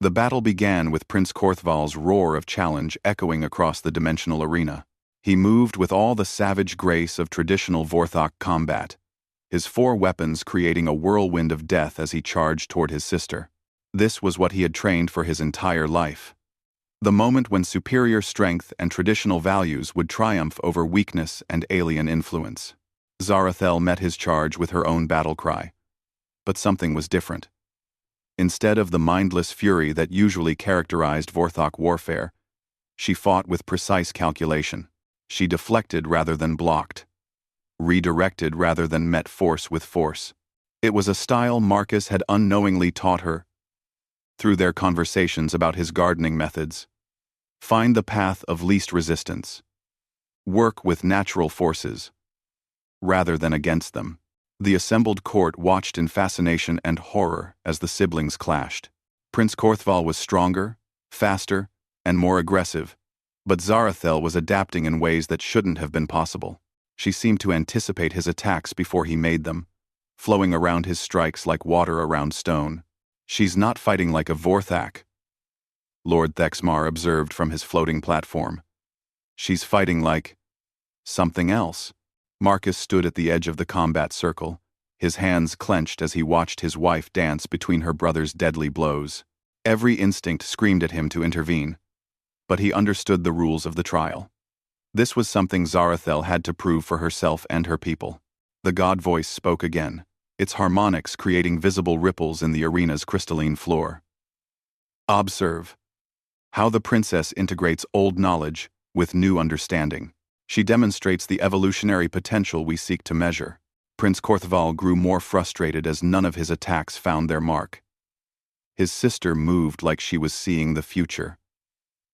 The battle began with Prince Korthval's roar of challenge echoing across the dimensional arena. He moved with all the savage grace of traditional Vorthok combat, his four weapons creating a whirlwind of death as he charged toward his sister. This was what he had trained for his entire life. The moment when superior strength and traditional values would triumph over weakness and alien influence. Zarathel met his charge with her own battle cry. But something was different. Instead of the mindless fury that usually characterized Vorthok warfare, she fought with precise calculation. She deflected rather than blocked, redirected rather than met force with force. It was a style Marcus had unknowingly taught her through their conversations about his gardening methods. Find the path of least resistance. Work with natural forces, rather than against them. The assembled court watched in fascination and horror as the siblings clashed. Prince Korthval was stronger, faster, and more aggressive, but Zarathel was adapting in ways that shouldn't have been possible. She seemed to anticipate his attacks before he made them, flowing around his strikes like water around stone. She's not fighting like a Vorthak, Lord Thexmar observed from his floating platform. She's fighting like something else. Marcus stood at the edge of the combat circle, his hands clenched as he watched his wife dance between her brother's deadly blows. Every instinct screamed at him to intervene, but he understood the rules of the trial. This was something Zarathel had to prove for herself and her people. The god voice spoke again, its harmonics creating visible ripples in the arena's crystalline floor. Observe how the princess integrates old knowledge with new understanding. She demonstrates the evolutionary potential we seek to measure. Prince Korthval grew more frustrated as none of his attacks found their mark. His sister moved like she was seeing the future,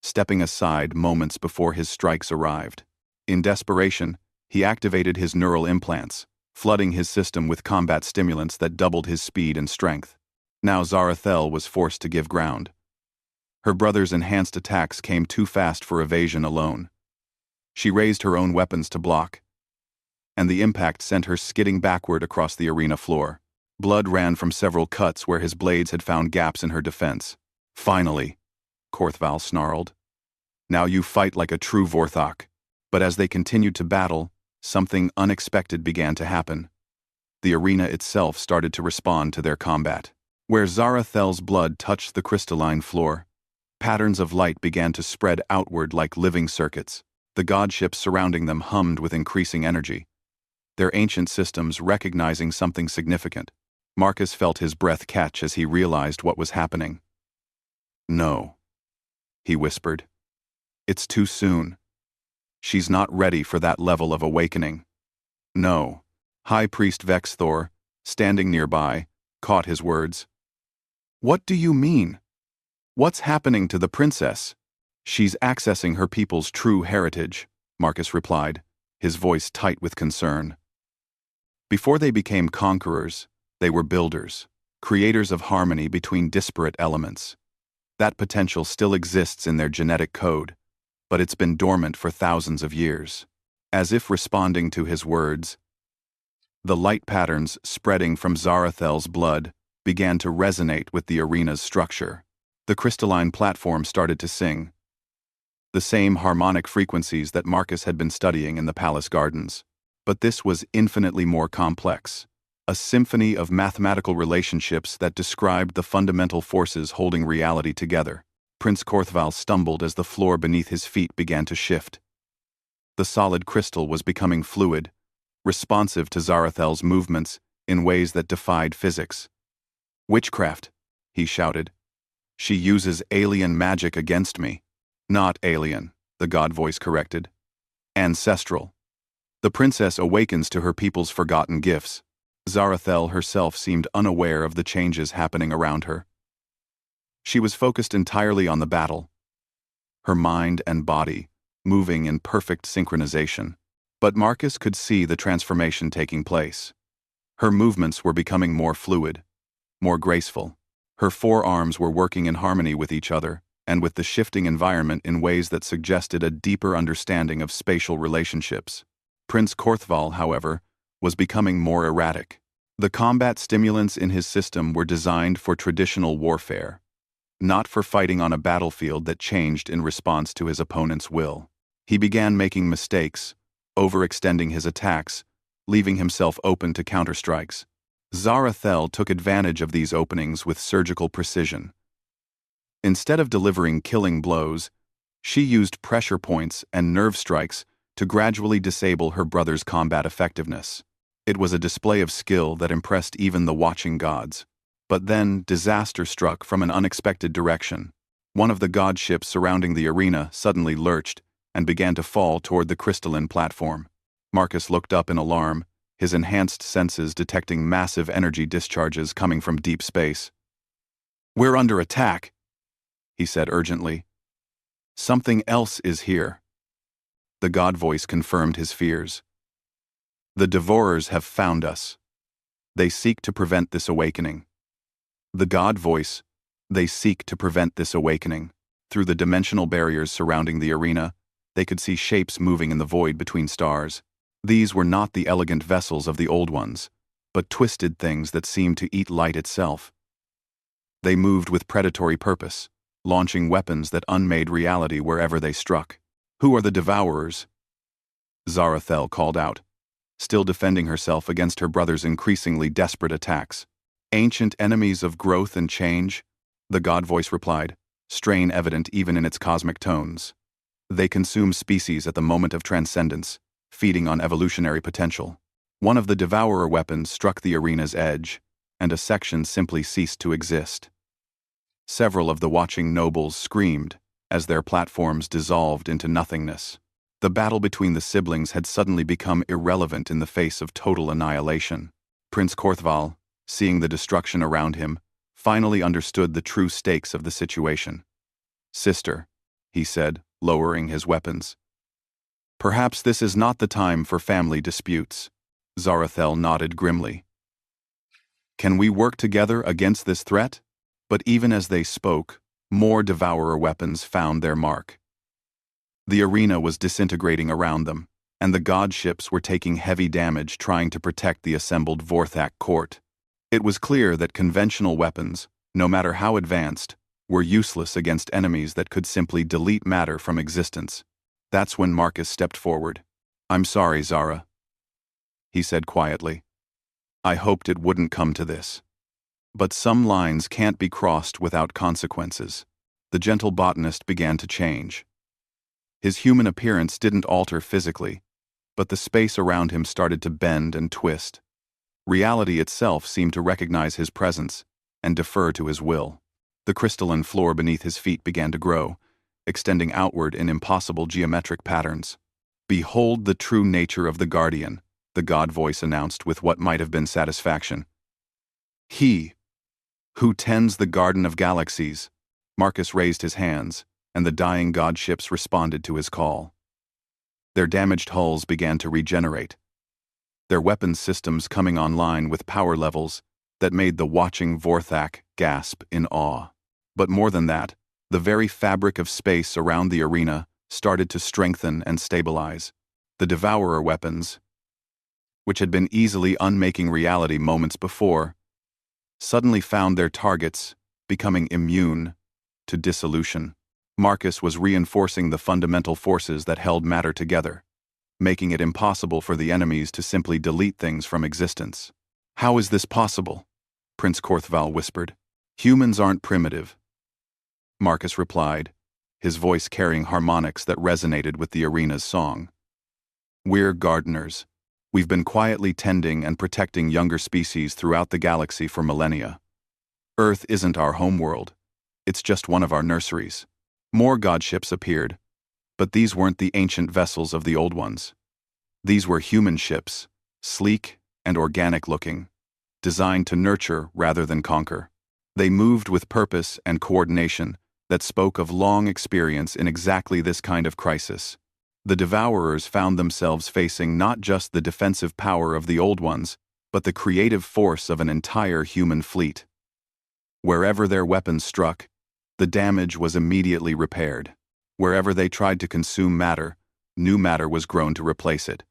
stepping aside moments before his strikes arrived. In desperation, he activated his neural implants, flooding his system with combat stimulants that doubled his speed and strength. Now Zarathel was forced to give ground. Her brother's enhanced attacks came too fast for evasion alone. She raised her own weapons to block, and the impact sent her skidding backward across the arena floor. Blood ran from several cuts where his blades had found gaps in her defense. Finally, Korthval snarled. Now you fight like a true Vorthok. But as they continued to battle, something unexpected began to happen. The arena itself started to respond to their combat. Where Zarathel's blood touched the crystalline floor, patterns of light began to spread outward like living circuits. The godships surrounding them hummed with increasing energy, their ancient systems recognizing something significant. Marcus felt his breath catch as he realized what was happening. No, he whispered. It's too soon. She's not ready for that level of awakening. No. High Priest Vexthor, standing nearby, caught his words. What do you mean? What's happening to the princess? She's accessing her people's true heritage, Marcus replied, his voice tight with concern. Before they became conquerors, they were builders, creators of harmony between disparate elements. That potential still exists in their genetic code, but it's been dormant for thousands of years. As if responding to his words, the light patterns spreading from Zarathel's blood began to resonate with the arena's structure. The crystalline platform started to sing, the same harmonic frequencies that Marcus had been studying in the palace gardens. But this was infinitely more complex, a symphony of mathematical relationships that described the fundamental forces holding reality together. Prince Korthval stumbled as the floor beneath his feet began to shift. The solid crystal was becoming fluid, responsive to Zarathel's movements in ways that defied physics. Witchcraft, he shouted. She uses alien magic against me. Not alien, the god voice corrected. Ancestral. The princess awakens to her people's forgotten gifts. Zarathel herself seemed unaware of the changes happening around her. She was focused entirely on the battle, her mind and body moving in perfect synchronization. But Marcus could see the transformation taking place. Her movements were becoming more fluid, more graceful. Her forearms were working in harmony with each other and with the shifting environment in ways that suggested a deeper understanding of spatial relationships. Prince Korthval, however, was becoming more erratic. The combat stimulants in his system were designed for traditional warfare, not for fighting on a battlefield that changed in response to his opponent's will. He began making mistakes, overextending his attacks, leaving himself open to counterstrikes. Zarathel took advantage of these openings with surgical precision. Instead of delivering killing blows, she used pressure points and nerve strikes to gradually disable her brother's combat effectiveness. It was a display of skill that impressed even the watching gods. But then, disaster struck from an unexpected direction. One of the god ships surrounding the arena suddenly lurched and began to fall toward the crystalline platform. Marcus looked up in alarm, his enhanced senses detecting massive energy discharges coming from deep space. "We're under attack," he said urgently. "Something else is here." The god voice confirmed his fears. "The Devourers have found us. They seek to prevent this awakening." The god voice, "They seek to prevent this awakening." Through the dimensional barriers surrounding the arena, they could see shapes moving in the void between stars. These were not the elegant vessels of the old ones, but twisted things that seemed to eat light itself. They moved with predatory purpose, launching weapons that unmade reality wherever they struck. "Who are the Devourers?" Zarathel called out, still defending herself against her brother's increasingly desperate attacks. "Ancient enemies of growth and change," the god voice replied, strain evident even in its cosmic tones. "They consume species at the moment of transcendence, feeding on evolutionary potential." One of the Devourer weapons struck the arena's edge, and a section simply ceased to exist. Several of the watching nobles screamed as their platforms dissolved into nothingness. The battle between the siblings had suddenly become irrelevant in the face of total annihilation. Prince Korthval, seeing the destruction around him, finally understood the true stakes of the situation. "Sister," he said, lowering his weapons. "Perhaps this is not the time for family disputes." Zarathel nodded grimly. "Can we work together against this threat?" But even as they spoke, more Devourer weapons found their mark. The arena was disintegrating around them, and the god ships were taking heavy damage trying to protect the assembled Vorthak court. It was clear that conventional weapons, no matter how advanced, were useless against enemies that could simply delete matter from existence. That's when Marcus stepped forward. "I'm sorry, Zara," he said quietly. "I hoped it wouldn't come to this. But some lines can't be crossed without consequences." The gentle botanist began to change. His human appearance didn't alter physically, but the space around him started to bend and twist. Reality itself seemed to recognize his presence and defer to his will. The crystalline floor beneath his feet began to grow, extending outward in impossible geometric patterns. "Behold the true nature of the Guardian," the god voice announced with what might have been satisfaction. "He who tends the Garden of Galaxies." Marcus raised his hands, and the dying god ships responded to his call. Their damaged hulls began to regenerate, their weapons systems coming online with power levels that made the watching Vorthak gasp in awe. But more than that, the very fabric of space around the arena started to strengthen and stabilize. The Devourer weapons, which had been easily unmaking reality moments before, suddenly found their targets becoming immune to dissolution. Marcus was reinforcing the fundamental forces that held matter together, making it impossible for the enemies to simply delete things from existence. "How is this possible?" Prince Korthval whispered. "Humans aren't primitive," Marcus replied, his voice carrying harmonics that resonated with the arena's song. "We're gardeners. We've been quietly tending and protecting younger species throughout the galaxy for millennia. Earth isn't our homeworld. It's just one of our nurseries." More godships appeared, but these weren't the ancient vessels of the old ones. These were human ships, sleek and organic-looking, designed to nurture rather than conquer. They moved with purpose and coordination that spoke of long experience in exactly this kind of crisis. The Devourers found themselves facing not just the defensive power of the old ones, but the creative force of an entire human fleet. Wherever their weapons struck, the damage was immediately repaired. Wherever they tried to consume matter, new matter was grown to replace it.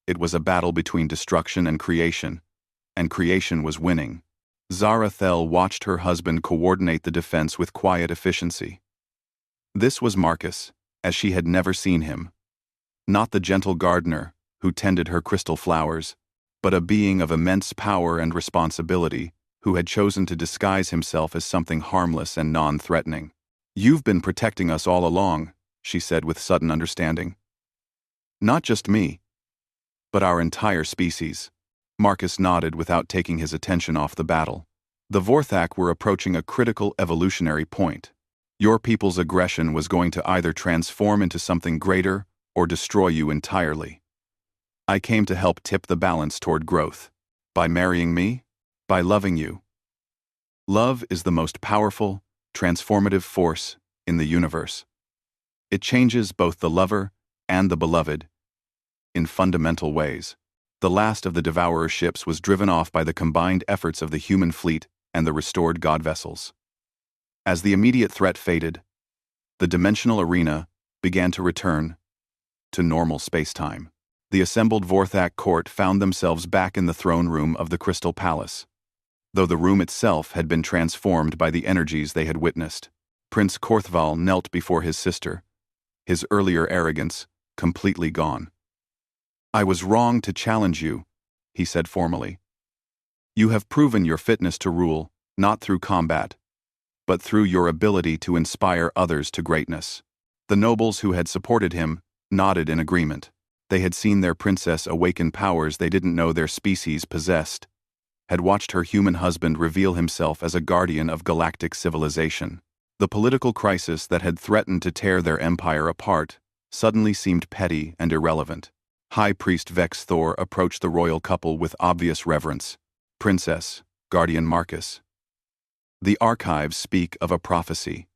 It was a battle between destruction and creation was winning. Zarathel watched her husband coordinate the defense with quiet efficiency. This was Marcus, as she had never seen him. Not the gentle gardener who tended her crystal flowers, but a being of immense power and responsibility who had chosen to disguise himself as something harmless and non-threatening. "You've been protecting us all along," she said with sudden understanding. "Not just me, but our entire species." Marcus nodded without taking his attention off the battle. "The Vorthak were approaching a critical evolutionary point. Your people's aggression was going to either transform into something greater or destroy you entirely. I came to help tip the balance toward growth. By marrying me, by loving you. Love is the most powerful, transformative force in the universe. It changes both the lover and the beloved in fundamental ways." The last of the Devourer ships was driven off by the combined efforts of the human fleet and the restored god vessels. As the immediate threat faded, the dimensional arena began to return to normal space-time. The assembled Vorthak court found themselves back in the throne room of the Crystal Palace, though the room itself had been transformed by the energies they had witnessed. Prince Korthval knelt before his sister, his earlier arrogance completely gone. "I was wrong to challenge you," he said formally. "You have proven your fitness to rule, not through combat, but through your ability to inspire others to greatness." The nobles who had supported him nodded in agreement. They had seen their princess awaken powers they didn't know their species possessed, had watched her human husband reveal himself as a guardian of galactic civilization. The political crisis that had threatened to tear their empire apart suddenly seemed petty and irrelevant. High Priest Vex Thor approached the royal couple with obvious reverence. "Princess, Guardian Marcus. The archives speak of a prophecy.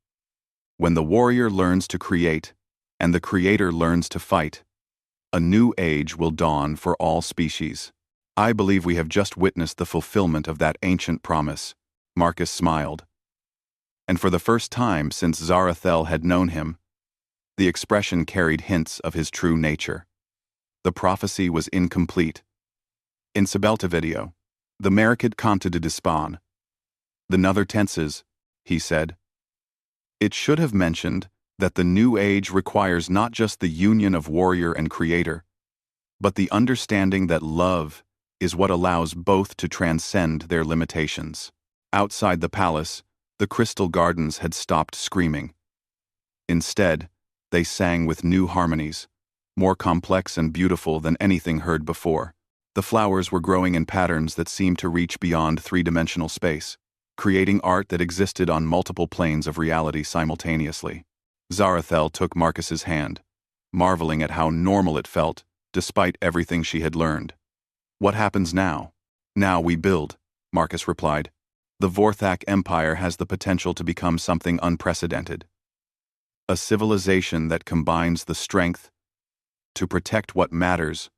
When the warrior learns to create, and the creator learns to fight, a new age will dawn for all species. I believe we have just witnessed the fulfillment of that ancient promise." Marcus smiled. And for the first time since Zarathel had known him, the expression carried hints of his true nature. The prophecy was incomplete. In Sibelta video, the Merikid Kanta de Dispan. "The Nether tenses," he said. "It should have mentioned that the new age requires not just the union of warrior and creator, but the understanding that love is what allows both to transcend their limitations." Outside the palace, the crystal gardens had stopped screaming. Instead, they sang with new harmonies, more complex and beautiful than anything heard before. The flowers were growing in patterns that seemed to reach beyond three-dimensional space, creating art that existed on multiple planes of reality simultaneously. Zarathel took Marcus's hand, marveling at how normal it felt, despite everything she had learned. "What happens now?" "Now we build," Marcus replied. "The Vorthak Empire has the potential to become something unprecedented. A civilization that combines the strength to protect what matters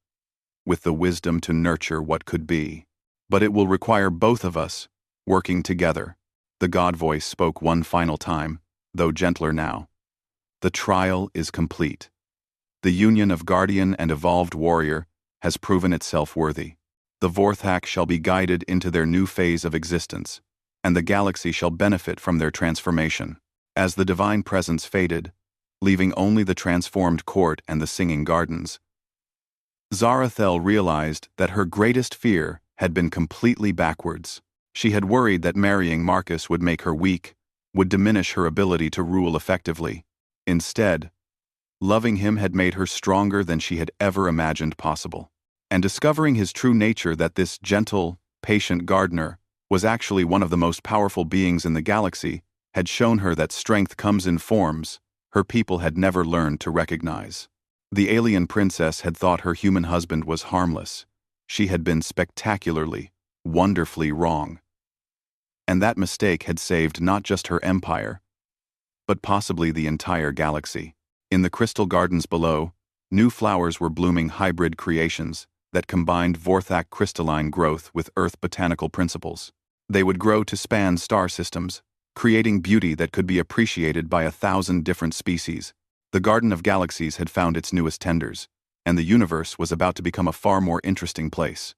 with the wisdom to nurture what could be. But it will require both of us working together." The god voice spoke one final time, though gentler now. "The trial is complete. The union of guardian and evolved warrior has proven itself worthy. The Vorthak shall be guided into their new phase of existence, and the galaxy shall benefit from their transformation." As the divine presence faded, leaving only the transformed court and the singing gardens, Zarathel realized that her greatest fear had been completely backwards. She had worried that marrying Marcus would make her weak, would diminish her ability to rule effectively. Instead, loving him had made her stronger than she had ever imagined possible. And discovering his true nature, that this gentle, patient gardener was actually one of the most powerful beings in the galaxy, had shown her that strength comes in forms her people had never learned to recognize. The alien princess had thought her human husband was harmless. She had been spectacularly, wonderfully wrong. And that mistake had saved not just her empire, but possibly the entire galaxy. In the crystal gardens below, new flowers were blooming, hybrid creations that combined Vorthak crystalline growth with Earth botanical principles. They would grow to span star systems, creating beauty that could be appreciated by 1,000 different species. The Garden of Galaxies had found its newest tenders, and the universe was about to become a far more interesting place.